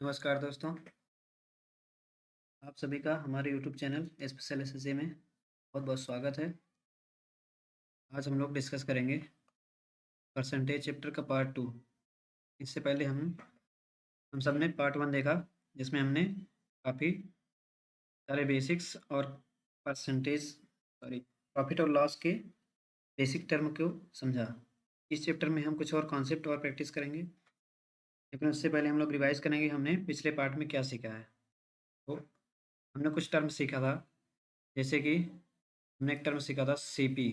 नमस्कार दोस्तों, आप सभी का हमारे यूट्यूब चैनल स्पेशल एसएसए में बहुत-बहुत स्वागत है। आज हम लोग डिस्कस करेंगे परसेंटेज चैप्टर का पार्ट 2। इससे पहले हम सब ने पार्ट 1 देखा, जिसमें हमने काफ़ी सारे बेसिक्स और प्रॉफिट और लॉस के बेसिक टर्म को समझा। इस चैप्टर में हम कुछ और कॉन्सेप्ट और प्रैक्टिस करेंगे, लेकिन उससे पहले हम लोग रिवाइज़ करेंगे हमने पिछले पार्ट में क्या सीखा है। तो हमने कुछ टर्म सीखा था, जैसे कि हमने एक टर्म सीखा था सीपी।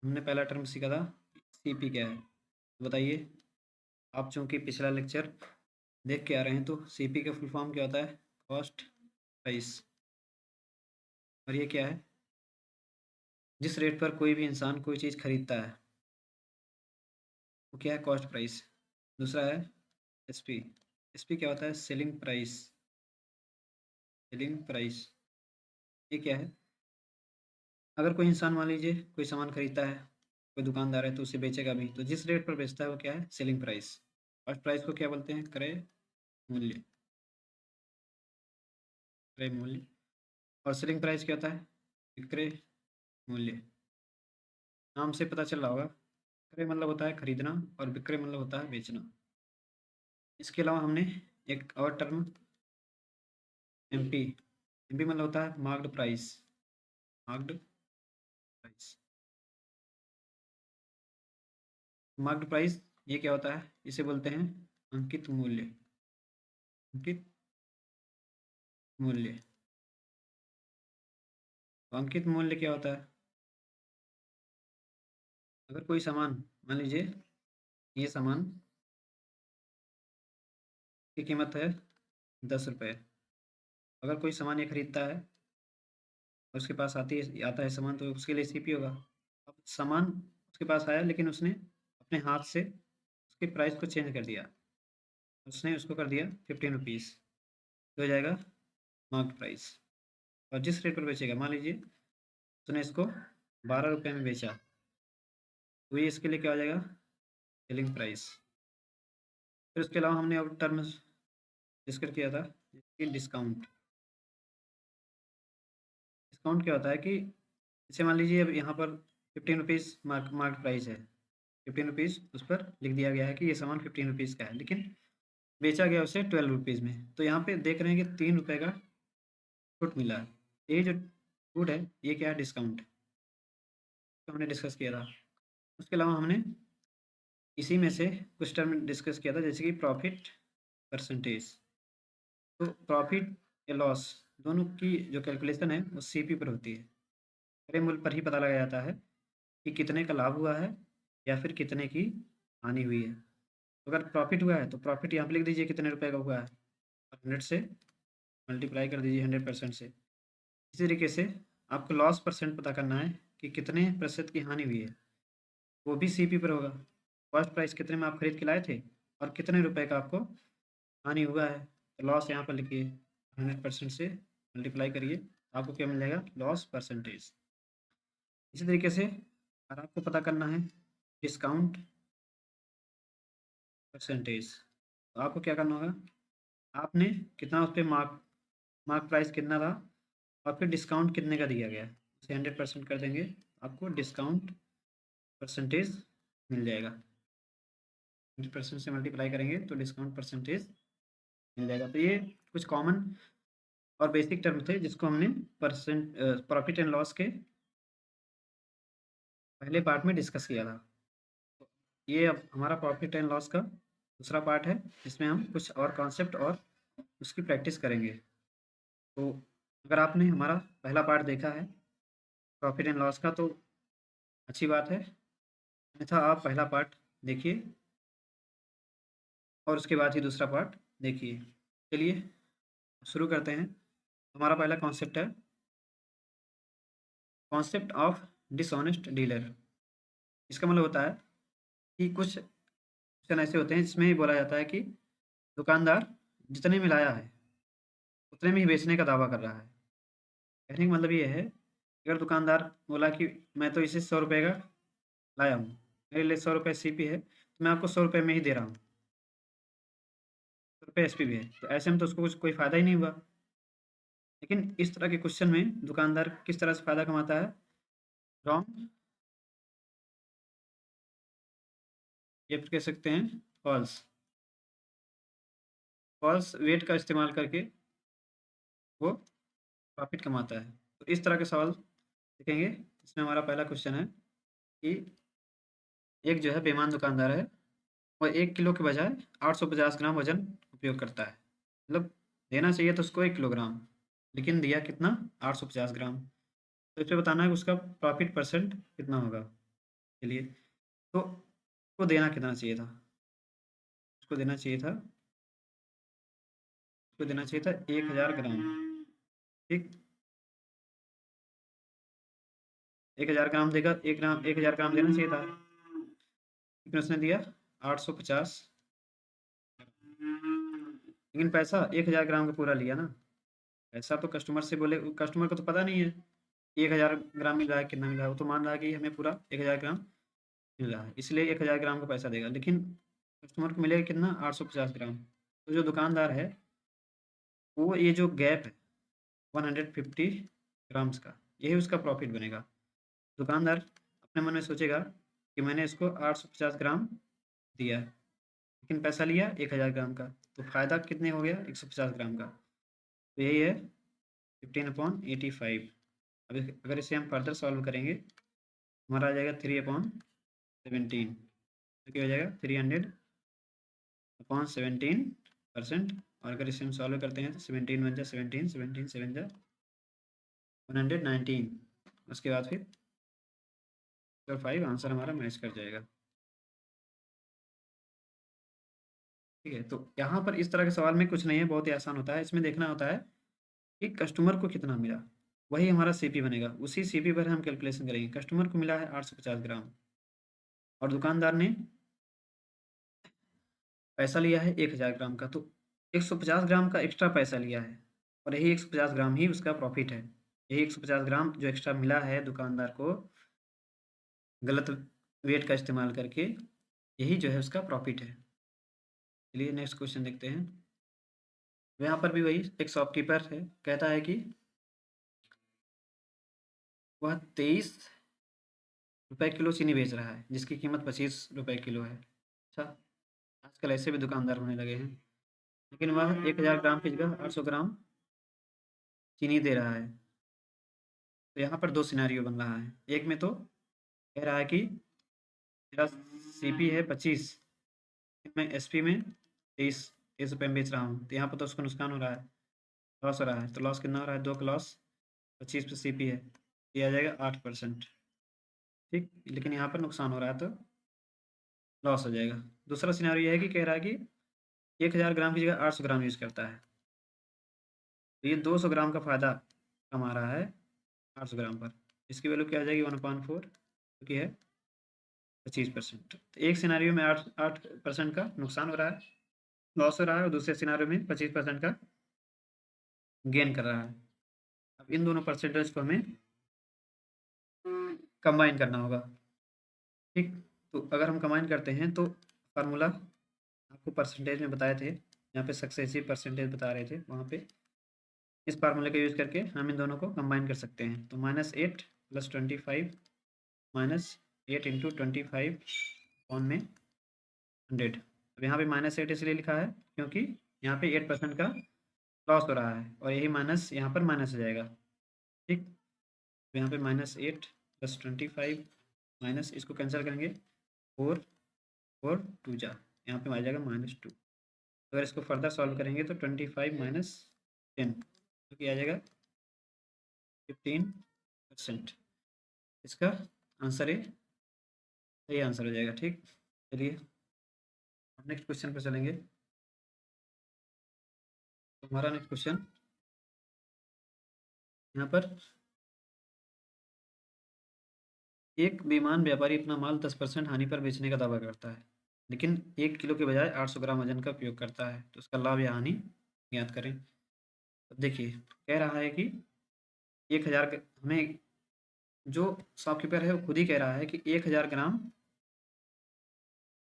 हमने पहला टर्म सीखा था सीपी क्या है। तो बताइए, आप चूंकि पिछला लेक्चर देख के आ रहे हैं, तो सीपी का फुल फॉर्म क्या होता है? Cost price. और ये क्या है? जिस रेट पर कोई भी इंसान कोई चीज़ खरीदता है वो क्या है? Cost price. दूसरा है एसपी। एसपी क्या होता है? Selling price. सेलिंग प्राइस ये क्या है? अगर कोई इंसान मान लीजिए कोई सामान खरीदता है, कोई दुकानदार है तो उसे बेचेगा भी, तो जिस रेट पर बेचता है वो क्या है? Selling price. कॉस्ट प्राइस को क्या बोलते हैं? क्रय मूल्य। क्रय मूल्य। और सेलिंग प्राइस क्या होता है? विक्रय मूल्य। नाम से पता चल रहा होगा, क्रय मतलब होता है खरीदना और विक्रय मतलब होता है बेचना। इसके अलावा हमने एक और टर्म एमपी। एमपी मतलब होता है marked price. Marked price. Marked price ये क्या होता है? इसे बोलते हैं अंकित मूल्य। अंकित मूल्य। तो अंकित मूल्य क्या होता है? अगर कोई सामान, मान लीजिए ये सामान की कीमत है 10 रुपये। अगर कोई सामान ये खरीदता है और उसके पास आता है सामान, तो उसके लिए सीपी होगा। अब सामान उसके पास आया, लेकिन उसने अपने हाथ से उसके प्राइस को चेंज कर दिया। उसने उसको कर दिया 15 रुपीज़। तो हो जाएगा मार्क प्राइस। और जिस रेट पर बेचेगा, मान लीजिए उसने इसको 12 रुपये में बेचा, तो ये इसके लिए क्या हो जाएगा? Selling price. फिर उसके अलावा हमने और टर्म्स डिस्कस किया था, जैसे कि डिस्काउंट। डिस्काउंट क्या होता है कि जैसे मान लीजिए अब यहाँ पर 15 रुपीज़ मार्क प्राइस है। 15 रुपीज़ उस पर लिख दिया गया है कि ये सामान 15 रुपीज़ का है, लेकिन बेचा गया उसे 12 रुपीज़ में। तो यहाँ पे देख रहे हैं कि 3 रुपये का छूट मिला है। ये जो छूट है ये क्या है? डिस्काउंट। तो हमने डिस्कस किया था। उसके अलावा हमने इसी में से कुछ टर्म डिस्कस किया था, जैसे कि प्रॉफिट परसेंटेज। तो प्रॉफिट या लॉस दोनों की जो कैलकुलेशन है वो सीपी पर होती है। क्रय मूल्य पर ही पता लगाया जाता है कि कितने का लाभ हुआ है या फिर कितने की हानि हुई है। तो अगर प्रॉफिट हुआ है तो प्रॉफिट यहाँ पे लिख दीजिए कितने रुपए का हुआ है, 100 से मल्टीप्लाई कर दीजिए 100% से। इसी तरीके से आपको लॉस परसेंट पता करना है कि कितने प्रतिशत की हानि हुई है, वो भी सीपी पर होगा। फर्स्ट प्राइस कितने में आप खरीद के लाए थे और कितने रुपए का आपको हानि हुआ है, तो लॉस यहाँ पर लिखिए 100% से मल्टीप्लाई करिए, आपको क्या मिल जाएगा? Loss percentage. इसी तरीके से अगर आपको पता करना है डिस्काउंट परसेंटेज, तो आपको क्या करना होगा? आपने कितना उस पे मार्क प्राइस कितना था और फिर डिस्काउंट कितने का दिया गया है, उसे 100% कर देंगे, आपको डिस्काउंट परसेंटेज मिल जाएगा। 100% से मल्टीप्लाई करेंगे तो डिस्काउंट परसेंटेज मिल जाएगा। तो ये कुछ कॉमन और बेसिक टर्म थे जिसको हमने प्रॉफिट एंड लॉस के पहले पार्ट में डिस्कस किया था। तो ये अब हमारा प्रॉफिट एंड लॉस का दूसरा पार्ट है, जिसमें हम कुछ और कॉन्सेप्ट और उसकी प्रैक्टिस करेंगे। तो अगर आपने हमारा पहला पार्ट देखा है प्रॉफिट एंड लॉस का, तो अच्छी बात है, अन्यथा आप पहला पार्ट देखिए और उसके बाद ही दूसरा पार्ट देखिए। चलिए शुरू करते हैं। हमारा पहला कॉन्सेप्ट है कॉन्सेप्ट ऑफ डिसऑनेस्ट डीलर। इसका मतलब होता है कि कुछ क्वेश्चन ऐसे होते हैं जिसमें बोला जाता है कि दुकानदार जितने में लाया है उतने में ही बेचने का दावा कर रहा है। कहने का मतलब ये है, अगर दुकानदार बोला कि मैं तो इसे 100 रुपये का लाया हूँ, मेरे लिए 100 रुपये सीपी है, तो मैं आपको 100 रुपये में ही दे रहा हूँ, 100 रुपये एसपी भी है, तो ऐसे में तो उसको कुछ कोई फ़ायदा ही नहीं हुआ। लेकिन इस तरह के क्वेश्चन में दुकानदार किस तरह से फ़ायदा कमाता है? रॉन्ग, या फिर कह सकते हैं फॉल्स, फॉल्स वेट का इस्तेमाल करके वो प्रॉफ़िट कमाता है। तो इस तरह के सवाल देखेंगे। इसमें हमारा पहला क्वेश्चन है कि एक जो है बेईमान दुकानदार है, वो 1 किलो के बजाय 850 ग्राम वज़न उपयोग करता है। मतलब देना चाहिए तो उसको 1 किलोग्राम, लेकिन दिया कितना? 850 ग्राम। तो इसे बताना है कि उसका प्रॉफ़िट परसेंट कितना होगा। चलिए, तो उसको देना कितना चाहिए था? उसको देना चाहिए था, उसको देना चाहिए था 1000 ग्राम, ठीक? 1000 ग्राम देगा, 1 ग्राम 1000 ग्राम देना चाहिए था, लेकिन उसने दिया 850, लेकिन पैसा 1000 ग्राम का पूरा लिया ना। पैसा तो कस्टमर से बोले, कस्टमर को तो पता नहीं है 1000 ग्राम मिल रहा है, कितना मिल रहा है, वो तो मान रहा है कि हमें पूरा 1000 ग्राम मिल रहा है, इसलिए 1000 ग्राम का पैसा देगा, लेकिन कस्टमर को मिलेगा कितना? 850 ग्राम। तो जो दुकानदार है, वो ये जो गैप है 150 ग्राम्स का, यही उसका प्रॉफिट बनेगा। दुकानदार अपने मन में सोचेगा कि मैंने इसको 850 ग्राम दिया है, लेकिन पैसा लिया 1000 ग्राम का, तो फ़ायदा कितने हो गया? 150 ग्राम का। तो यही है 15/85। अब अगर इसे हम फर्दर सॉल्व करेंगे, हमारा आ जाएगा 3/17, तो क्या हो जाएगा? 300/17%। और अगर इसे हम सॉल्व करते हैं तो 17 बन जा 17, 17 7 जा 119। उसके बाद फिर 5 आंसर हमारा मैच कर जाएगा। ठीक है, तो यहाँ पर इस तरह के सवाल में कुछ नहीं है, बहुत ही आसान होता है। इसमें देखना होता है कि कस्टमर को कितना मिला, वही हमारा सीपी बनेगा। उसी सीपी पर हम कैलकुलेशन करेंगे। कस्टमर को मिला है 850 ग्राम, और दुकानदार ने पैसा लिया है 1000 ग्राम का, तो 150 ग्राम का एक्स्ट्रा पैसा लिया है, और यही 150 ग्राम ही उसका प्रॉफिट है। यही 150 ग्राम जो एक्स्ट्रा मिला है दुकानदार को गलत वेट का इस्तेमाल करके, यही जो है उसका प्रॉफिट है। चलिए नेक्स्ट क्वेश्चन देखते हैं। यहाँ पर भी वही एक शॉपकीपर है, कहता है कि वह 23 रुपए किलो चीनी बेच रहा है, जिसकी कीमत 25 रुपए किलो है। अच्छा, आजकल ऐसे भी दुकानदार होने लगे हैं, लेकिन वह 1000 ग्राम की जगह 800 ग्राम चीनी दे रहा है। तो यहाँ पर दो सिनेरियो बन रहा है। एक में तो कह रहा है कि मेरा सीपी है 25, मैं एसपी में 23 रुपये में बेच रहा हूँ, तो यहाँ पर तो उसको नुकसान हो रहा है, लॉस हो रहा है। तो लॉस कितना हो रहा है? 2 का लॉस, 25 पे सीपी है, ये आ जाएगा 8%, ठीक। लेकिन यहाँ पर नुकसान हो रहा है तो लॉस हो जाएगा। दूसरा सिनेरियो ये है कि कह रहा है कि 1000 ग्राम की जगह 800 ग्राम यूज़ करता है, तो ये 200 ग्राम का फ़ायदा कमा रहा है 800 ग्राम पर। इसकी वैल्यू क्या आ जाएगी? 1/4, क्योंकि है 25%। तो एक सिनेरियो में 8% का नुकसान हो रहा है, लॉस हो रहा है, और दूसरे सिनेरियो में 25% का गेन कर रहा है। अब इन दोनों परसेंटेज को हमें कंबाइन करना होगा, ठीक। तो अगर हम कंबाइन करते हैं तो फार्मूला आपको परसेंटेज में बताए थे, यहाँ पे सक्सेसिव परसेंटेज बता रहे थे, वहाँ पे इस फार्मूले का यूज़ करके हम इन दोनों को कंबाइन कर सकते हैं। तो -8 + 25 -8 × 25 ऑन में 100। अब यहाँ पे -8 इसलिए लिखा है क्योंकि यहाँ पे 8% का लॉस हो रहा है, और यही माइनस यहाँ पर माइनस हो जाएगा, ठीक। तो यहाँ पे -8 + 25 माइनस, इसको कैंसिल करेंगे 4 4 2 जा, यहाँ पे आ जाएगा -2। अगर इसको फर्दर सॉल्व करेंगे तो 25 - 10, तो क्या आ जाएगा? 15%। इसका आंसर है, सही आंसर हो जाएगा, ठीक। चलिए अब नेक्स्ट क्वेश्चन पर चलेंगे। तो हमारा नेक्स्ट क्वेश्चन यहाँ पर, एक बेईमान व्यापारी अपना माल 10% हानि पर बेचने का दावा करता है, लेकिन 1 किलो के बजाय 800 ग्राम वजन का उपयोग करता है, तो उसका लाभ या हानि ज्ञात करें। अब देखिए, कह रहा है कि 1000 हमें, जो शॉपकीपर है वो खुद ही कह रहा है कि 1000 ग्राम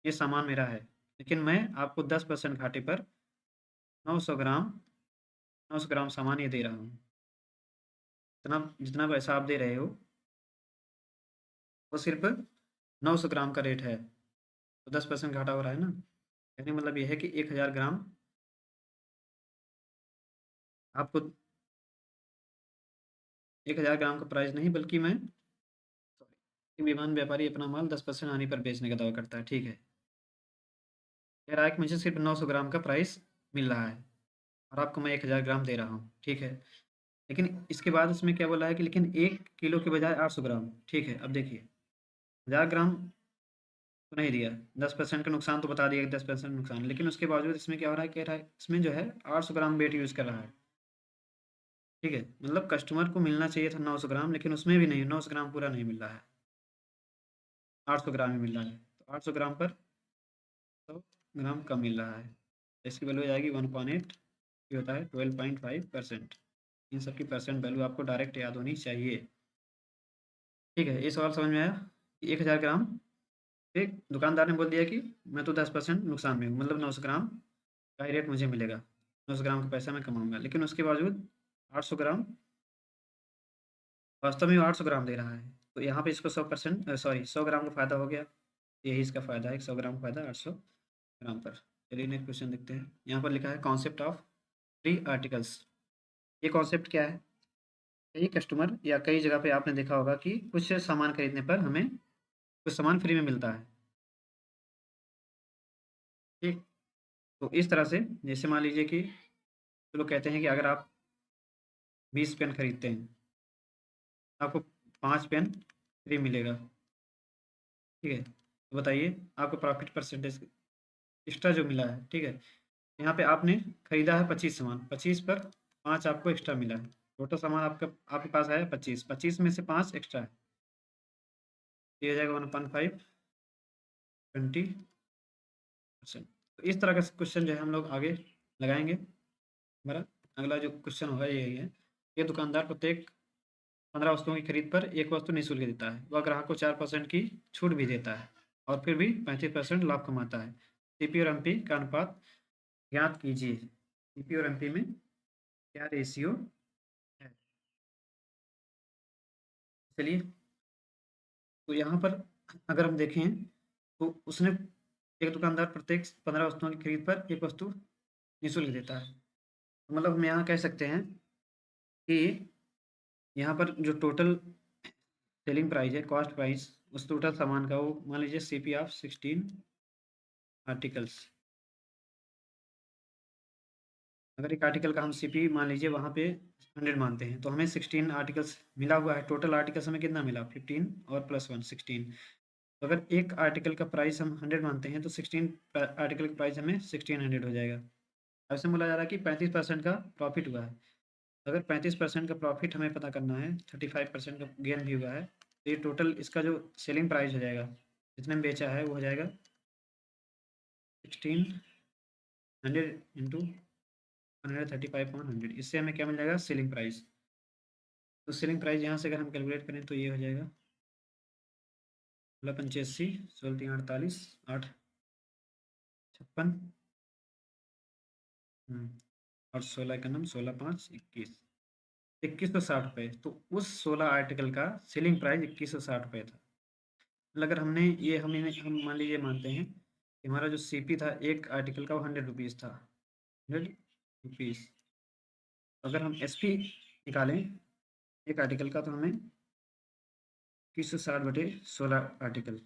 ये सामान मेरा है, लेकिन मैं आपको 10% घाटे पर 900 ग्राम सामान ये दे रहा हूँ। जितना जितना पैसा आप दे रहे हो, वो सिर्फ़ 900 ग्राम का रेट है, तो 10% घाटा हो रहा है ना? कहने का मतलब ये है कि 1000 ग्राम आपको 1000 ग्राम का प्राइस नहीं, बल्कि मैं सॉरी, विमान व्यापारी अपना माल 10% हानि पर बेचने का दावा करता है, ठीक है। कह रहा है कि मुझे सिर्फ़ 900 ग्राम का प्राइस मिल रहा है और आपको मैं 1000 ग्राम दे रहा हूँ, ठीक है। लेकिन इसके बाद उसमें क्या बोला है कि लेकिन 1 किलो के बजाय 800 ग्राम, ठीक है। अब देखिए, 1000 ग्राम तो नहीं दिया, 10% का नुकसान तो बता दिया कि 10% नुकसान, लेकिन उसके बावजूद इसमें क्या हो रहा है, कह रहा है इसमें जो है 800 ग्राम वेट यूज़ कर रहा है, ठीक है। मतलब कस्टमर को मिलना चाहिए था 900 ग्राम, लेकिन उसमें भी नहीं, 900 ग्राम पूरा नहीं मिल रहा है, 800 ग्राम ही मिल रहा है। तो 800 ग्राम पर 100 ग्राम कम मिल रहा है। इसकी वैल्यू आ जाएगी 1/8, ये होता है 12.5%। इन सब की परसेंट वैल्यू आपको डायरेक्ट याद होनी चाहिए, ठीक है। ये सवाल समझ में आया कि 1000 ग्राम, एक दुकानदार ने बोल दिया कि मैं तो 10% नुकसान में हूँ, मतलब 900 ग्राम का ही रेट मुझे मिलेगा, 900 ग्राम का पैसा मैं कमाऊँगा, लेकिन उसके बावजूद 800 ग्राम, वास्तव में वो 800 ग्राम दे रहा है। तो यहाँ पे इसको 100 ग्राम का फ़ायदा हो गया। यही इसका फ़ायदा है, 100 ग्राम का फ़ायदा 800 ग्राम पर। चलिए नेक्स्ट क्वेश्चन देखते हैं। यहाँ पर लिखा है कॉन्सेप्ट ऑफ फ्री आर्टिकल्स। ये कॉन्सेप्ट क्या है? कई कस्टमर या कई जगह पे आपने देखा होगा कि कुछ सामान खरीदने पर हमें कुछ सामान फ्री में मिलता है, ठीक। तो इस तरह से जैसे मान लीजिए कि तो लोग कहते हैं कि अगर आप 20 पेन खरीदते हैं, आपको 5 पेन फ्री मिलेगा, ठीक है। तो बताइए आपको प्रॉफिट परसेंटेज एक्स्ट्रा जो मिला है, ठीक है। यहाँ पे आपने खरीदा है 25 सामान, 25 पर 5 आपको एक्स्ट्रा मिला है। टोटल सामान आपके पास आया 25, 25 में से 5 एक्स्ट्रा है, ये हो जाएगा 1/5, 20%। तो इस तरह का क्वेश्चन जो है हम लोग आगे लगाएंगे। हमारा अगला जो क्वेश्चन होगा यही है, ये दुकानदार प्रत्येक 15 वस्तुओं की खरीद पर एक वस्तु निःशुल्क देता है, वह ग्राहक को 4% की छूट भी देता है और फिर भी 35% लाभ कमाता है। सीपी और एमपी का अनुपात ज्ञात कीजिए। सीपी और एमपी में क्या रेशियो है? चलिए, तो यहाँ पर अगर हम देखें तो उसने एक दुकानदार प्रत्येक 15 वस्तुओं की खरीद पर एक वस्तु निःशुल्क देता है। तो मतलब हम यहाँ कह सकते हैं कि यहाँ पर जो टोटल सेलिंग प्राइस है, कॉस्ट प्राइस उस टोटल सामान का, वो मान लीजिए सीपी ऑफ 16 आर्टिकल्स। अगर एक आर्टिकल का हम सीपी मान लीजिए वहाँ पे 100 मानते हैं, तो हमें 16 आर्टिकल्स मिला हुआ है। टोटल आर्टिकल्स हमें कितना मिला? 15 और प्लस 1 16। तो अगर एक आर्टिकल का प्राइस हम 100 मानते हैं, तो 16 आर्टिकल का प्राइस हमें 1600 हो जाएगा। ऐसे बोला जा रहा है कि 35% का प्रॉफिट हुआ है। अगर 35% का प्रॉफिट हमें पता करना है, 35% का गेन भी हुआ है, तो ये टोटल इसका जो सेलिंग प्राइस हो जाएगा, जितने में बेचा है, वो हो जाएगा 1600 इंटू 135/100। इससे हमें क्या मिल जाएगा? Selling price. तो सेलिंग प्राइस यहाँ से अगर हम कैलकुलेट करें तो ये हो जाएगा 1685, 16×3 = 8, 56, और 16 का नाम 16×5 = 21, 2160 रुपये। तो उस 16 आर्टिकल का सेलिंग प्राइस 2160 रुपये था। मतलब अगर हम मान लीजिए मानते हैं कि हमारा जो सीपी था एक आर्टिकल का, वो 100 रुपीज़ था, 100 रुपीज़। अगर हम एसपी निकालें एक आर्टिकल का, तो हमें 2160/16 आर्टिकल।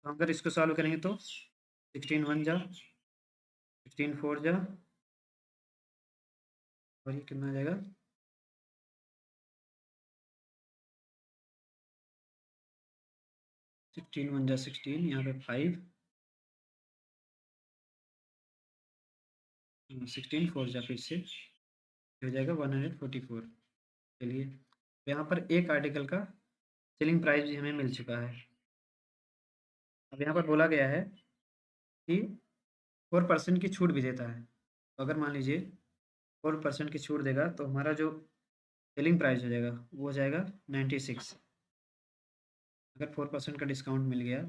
तो अगर इसको सॉल्व करेंगे तो 16 1 जा, 16 4 जा, और ये कितना आ जाएगा? 16 1 जा 16, यहाँ पे 5, 16 4 जा फिर से हो जाएगा 144। चलिए, तो यहाँ पर एक आर्टिकल का सेलिंग प्राइस भी हमें मिल चुका है। अब यहाँ पर बोला गया है कि 4% की छूट भी देता है। तो अगर मान लीजिए 4% की छूट देगा, तो हमारा जो सेलिंग प्राइस हो जाएगा वो हो जाएगा 96। अगर 4% का डिस्काउंट मिल गया,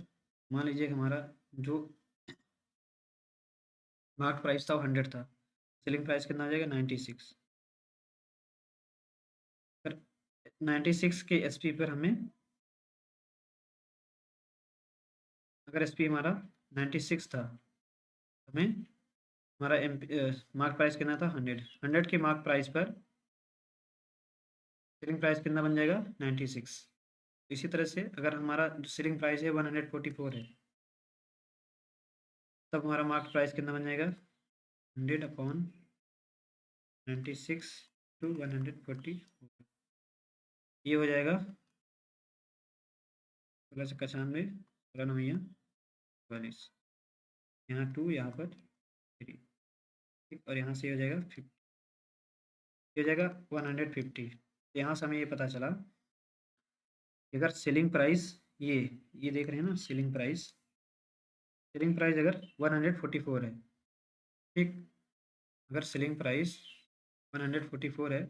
मान लीजिए हमारा जो मार्क प्राइस था वो 100 था, सेलिंग प्राइस कितना आ जाएगा 96। अगर 96 के एसपी पर हमें, अगर एसपी हमारा 96 था, हमें हमारा मार्क प्राइस कितना था 100, 100 के मार्क प्राइस पर सेलिंग प्राइस कितना बन जाएगा 96। इसी तरह से अगर हमारा जो सेलिंग प्राइस है 144 है, तब हमारा मार्क प्राइस कितना बन जाएगा 100/96 टू 144, ये हो जाएगा 16 96, 16 यहाँ 2, यहाँ पर 3, ठीक, और यहाँ से हो जाएगा 50, ये हो जाएगा 150। यहाँ से हमें ये पता चला कि अगर सेलिंग प्राइस ये देख रहे हैं ना, सेलिंग प्राइस अगर 144 है, ठीक, अगर सेलिंग प्राइस 144 है,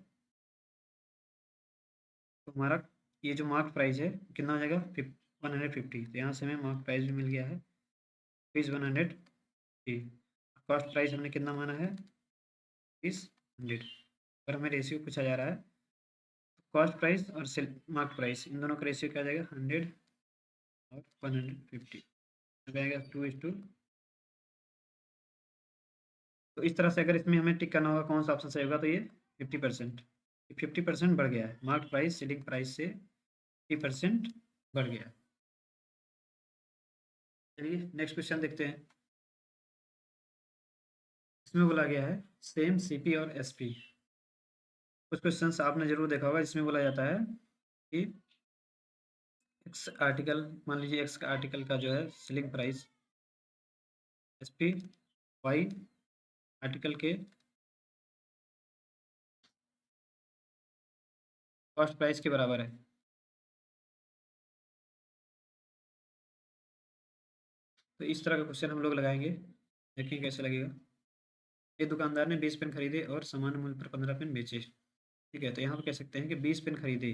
तो हमारा ये जो मार्क प्राइस है कितना हो जाएगा 150। तो यहाँ से हमें मार्क प्राइस भी मिल गया है, रुपीज़ 150। कॉस्ट प्राइस हमने कितना माना है ₹100। पर हमें रेशियो पूछा जा रहा है, कॉस्ट प्राइस और सेल मार्क प्राइस, इन दोनों का रेशियो क्या आ जाएगा 100 और 150, आएगा 2:2। तो इस तरह से अगर इसमें हमें टिक करना होगा कौन सा ऑप्शन सही होगा, तो ये 50%, 50% बढ़ गया है, मार्क प्राइस सेलिंग प्राइस से 50% बढ़ गया। चलिए नेक्स्ट क्वेश्चन देखते हैं। इसमें बोला गया है सेम सीपी और एसपी। कुछ क्वेश्चन आपने जरूर देखा होगा, जिसमें बोला जाता है कि एक्स आर्टिकल, मान लीजिए एक्स आर्टिकल का जो है सेलिंग प्राइस एसपी वाई आर्टिकल के कॉस्ट प्राइस के बराबर है। तो इस तरह का क्वेश्चन हम लोग लगाएंगे, देखें कैसे लगेगा। एक दुकानदार ने 20 पेन खरीदे और सामान्य मूल्य पर 15 पेन बेचे, ठीक है। तो यहाँ पर कह सकते हैं कि 20 पेन खरीदे,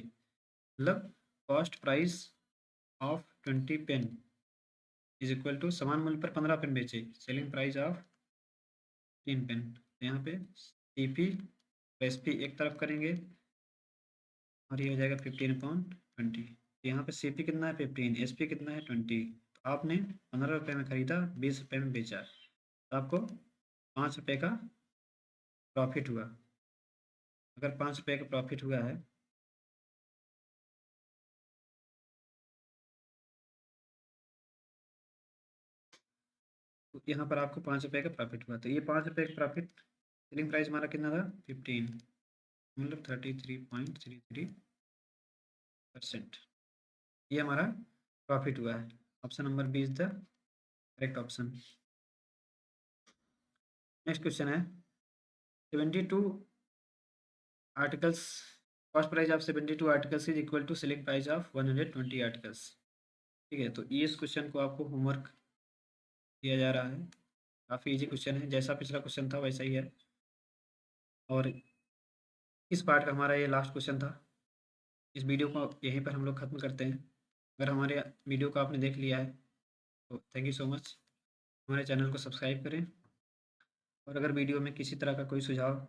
मतलब cost price of 20 pen is equal to समान मूल्य पर 15 पेन बेचे, सेलिंग प्राइस ऑफ 3 पेन। तो यहाँ पे सीपी एसपी एक तरफ करेंगे और ये हो जाएगा 15/20। यहाँ पे सीपी कितना है 15, एसपी कितना है 20। तो आपने 15 रुपये में खरीदा, 20 रुपये में बेचा, तो आपको 5 रुपये का प्रॉफिट हुआ। अगर 5 रुपये का प्रॉफिट हुआ है, तो यहाँ पर आपको 5 रुपये का प्रॉफिट हुआ। तो ये 5 रुपये का प्रॉफिट, सेलिंग प्राइस हमारा कितना था 15, मतलब 33.33%, ये हमारा प्रॉफिट हुआ है। Option number B is the correct option. Next question है 72 articles, cost price of 72 articles is equal to selling price of 120 articles, ठीक है। तो इस क्वेश्चन को आपको होमवर्क दिया जा रहा है, काफ़ी इजी क्वेश्चन है, जैसा पिछला क्वेश्चन था वैसा ही है। और इस पार्ट का हमारा ये लास्ट क्वेश्चन था। इस वीडियो को यहीं पर हम लोग ख़त्म करते हैं। अगर हमारे वीडियो को आपने देख लिया है तो थैंक यू सो मच। हमारे चैनल को सब्सक्राइब करें, और अगर वीडियो में किसी तरह का कोई सुझाव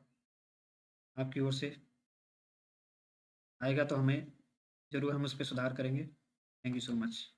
आपकी ओर से आएगा तो हमें ज़रूर, हम उस पर सुधार करेंगे। Thank you so much.